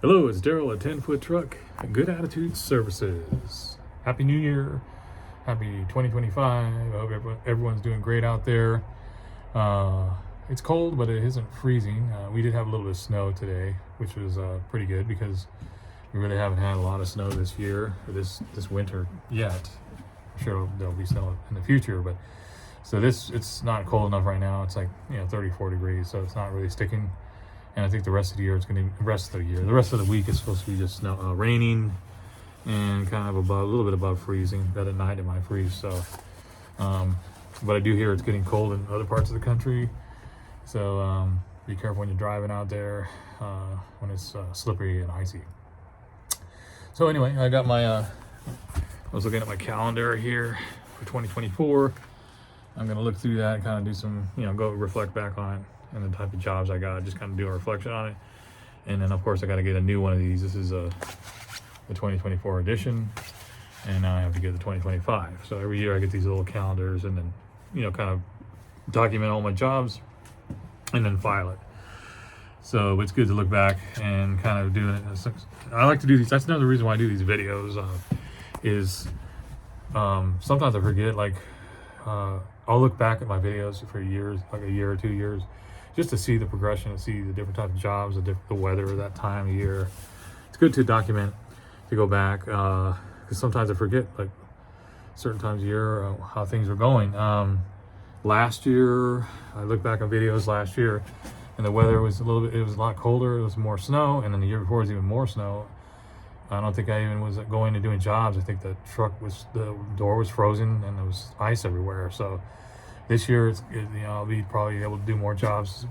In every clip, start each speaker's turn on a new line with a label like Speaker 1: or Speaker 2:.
Speaker 1: Hello, it's Daryl at 10-Foot Truck, Good Attitude Services. Happy New Year. Happy 2025. I hope everyone's doing great out there. It's cold, but it isn't freezing. We did have a little bit of snow today, which was pretty good because we really haven't had a lot of snow this year, or this winter yet. I'm sure there'll be snow in the future, but so it's not cold enough right now. It's like 34 degrees, so it's not really sticking. And I think the rest of the year the rest of the week is supposed to be just snow, raining, and kind of a little bit above freezing. That at night it might freeze. So, but I do hear it's getting cold in other parts of the country. So be careful when you're driving out there when it's slippery and icy. So anyway, I got my. I was looking at my calendar here for 2024. I'm gonna look through that and kind of do some, go reflect back on it. And the type of jobs I got, just kind of do a reflection on it. And then of course I got to get a new one of these. This is the 2024 edition, and now I have to get the 2025. So every year I get these little calendars, and then kind of document all my jobs and then file it. So it's good to look back and kind of do it. I like to do these. That's another reason why I do these videos. Is sometimes I forget, like I'll look back at my videos for years, like a year or 2 years, just to see the progression, to see the different types of jobs, the weather, that time of year. It's good to document, to go back, because sometimes I forget, like certain times of year, how things are going. Last year, I look back on videos last year, and the weather was it was a lot colder, it was more snow, and then the year before was even more snow. I don't think I even was going and doing jobs. I think the door was frozen and there was ice everywhere. So this year, I'll be probably able to do more jobs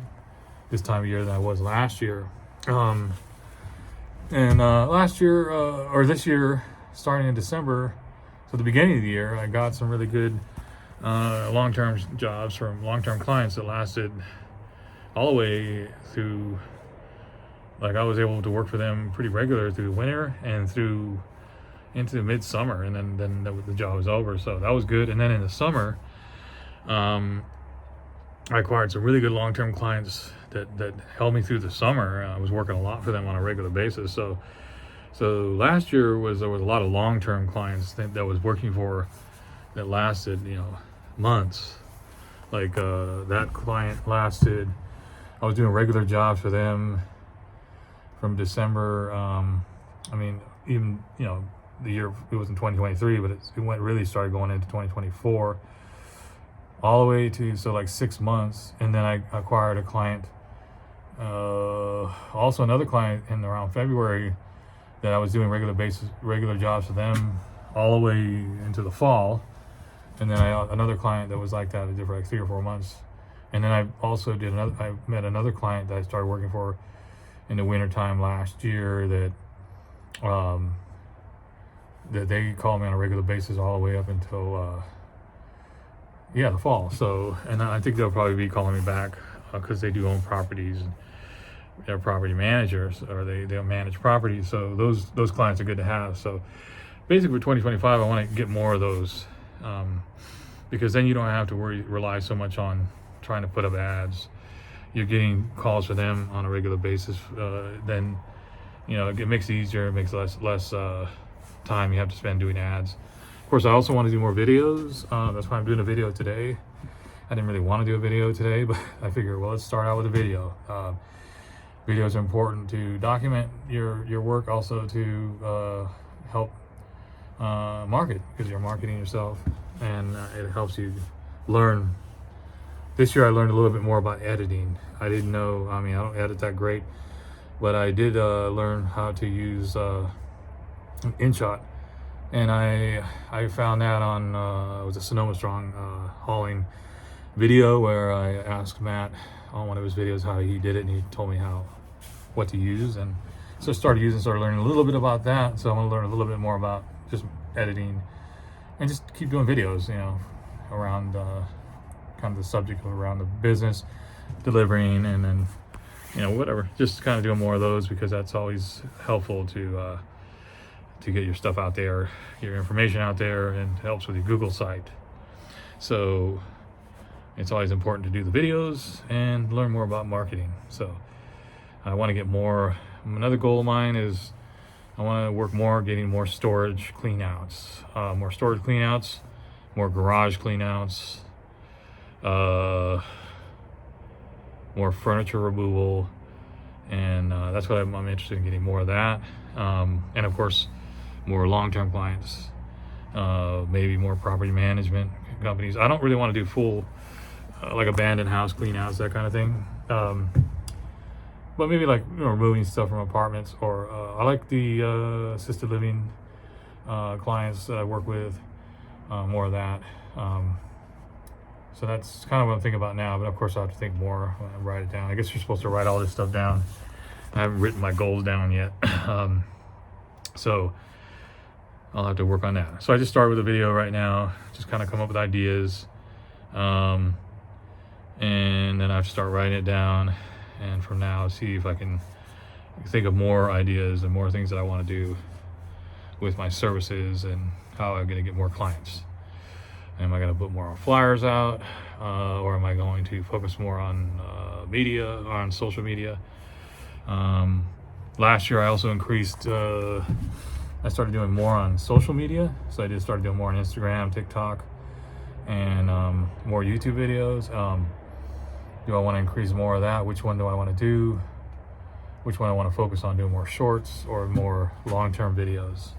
Speaker 1: this time of year than I was last year. Last year, or this year, starting in December, so the beginning of the year, I got some really good long-term jobs from long-term clients that lasted all the way through. Like I was able to work for them pretty regular through the winter and through into midsummer, and then the job was over. So that was good. And then in the summer, I acquired some really good long-term clients that held me through the summer. I was working a lot for them on a regular basis. So last year there was a lot of long-term clients that was working for that lasted months. Like that client lasted. I was doing regular jobs for them from December, even, the year, it was in 2023, but it really started going into 2024, all the way to, like 6 months. And then I acquired a client, also another client in around February, that I was doing regular jobs for them all the way into the fall. And then another client that was like that, I did for like 3 or 4 months. And then I also I met another client that I started working for in the wintertime last year that they called me on a regular basis all the way up until the fall. So, and I think they'll probably be calling me back because they do own properties and they're property managers, or they'll manage properties. So those clients are good to have. So basically for 2025, I want to get more of those, because then you don't have to rely so much on trying to put up ads. You're getting calls for them on a regular basis. Then it makes it easier. It makes less time you have to spend doing ads. Of course, I also want to do more videos. That's why I'm doing a video today. I didn't really want to do a video today, but I figured, well, let's start out with a video. Videos are important to document your work, also to help market, because you're marketing yourself, and it helps you learn. This year I learned a little bit more about editing. I didn't know, I don't edit that great, but I did learn how to use InShot. And I found that on, it was a Sonoma Strong hauling video, where I asked Matt on one of his videos how he did it, and he told me what to use. And so I started learning a little bit about that. So I want to learn a little bit more about just editing and just keep doing videos, around kind of the subject around the business, delivering, and then whatever, just kind of doing more of those, because that's always helpful to get your stuff out there, your information out there, and helps with your Google site. So it's always important to do the videos and learn more about marketing. So I want to get more. Another goal of mine is I want to work more getting more storage cleanouts, more garage cleanouts, more furniture removal, and that's what I'm interested in, getting more of that. And of course, more long-term clients, maybe more property management companies. I don't really want to do full like abandoned house cleanouts, that kind of thing. But maybe like, you know, removing stuff from apartments, or I like the assisted living clients that I work with, more of that. So that's kind of what I'm thinking about now, but of course I have to think more when I write it down. I guess you're supposed to write all this stuff down. I haven't written my goals down yet. So I'll have to work on that. So I just started with a video right now, just kind of come up with ideas. And then I have to start writing it down. And from now, see if I can think of more ideas and more things that I want to do with my services, and how I'm going to get more clients. Am I going to put more flyers out, or am I going to focus more on media, on social media? Last year I also increased, I started doing more on social media. So I just started doing more on Instagram, TikTok, and more YouTube videos. Do I want to increase more of that? Which one do I want to do? Which one I want to focus on doing, more shorts or more long-term videos?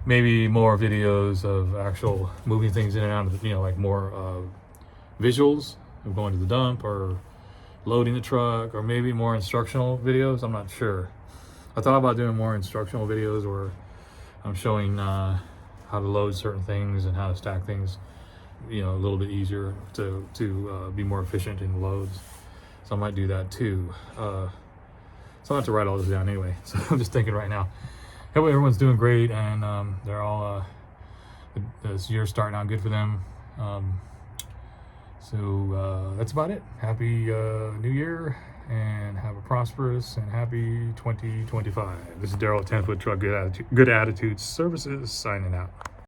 Speaker 1: Maybe more videos of actual moving things in and out of the, you know, like more visuals of going to the dump or loading the truck, or maybe more instructional videos. I'm not sure. I thought about doing more instructional videos where I'm showing how to load certain things and how to stack things, you know, a little bit easier to be more efficient in loads. So I might do that too. So I'll have to write all this down anyway. So I'm just thinking right now. Hope everyone's doing great, and they're all this year's starting out good for them. So that's about it. Happy New Year, and have a prosperous and happy 2025. This is Daryl at 10 Foot Truck Good Attitude Services signing out.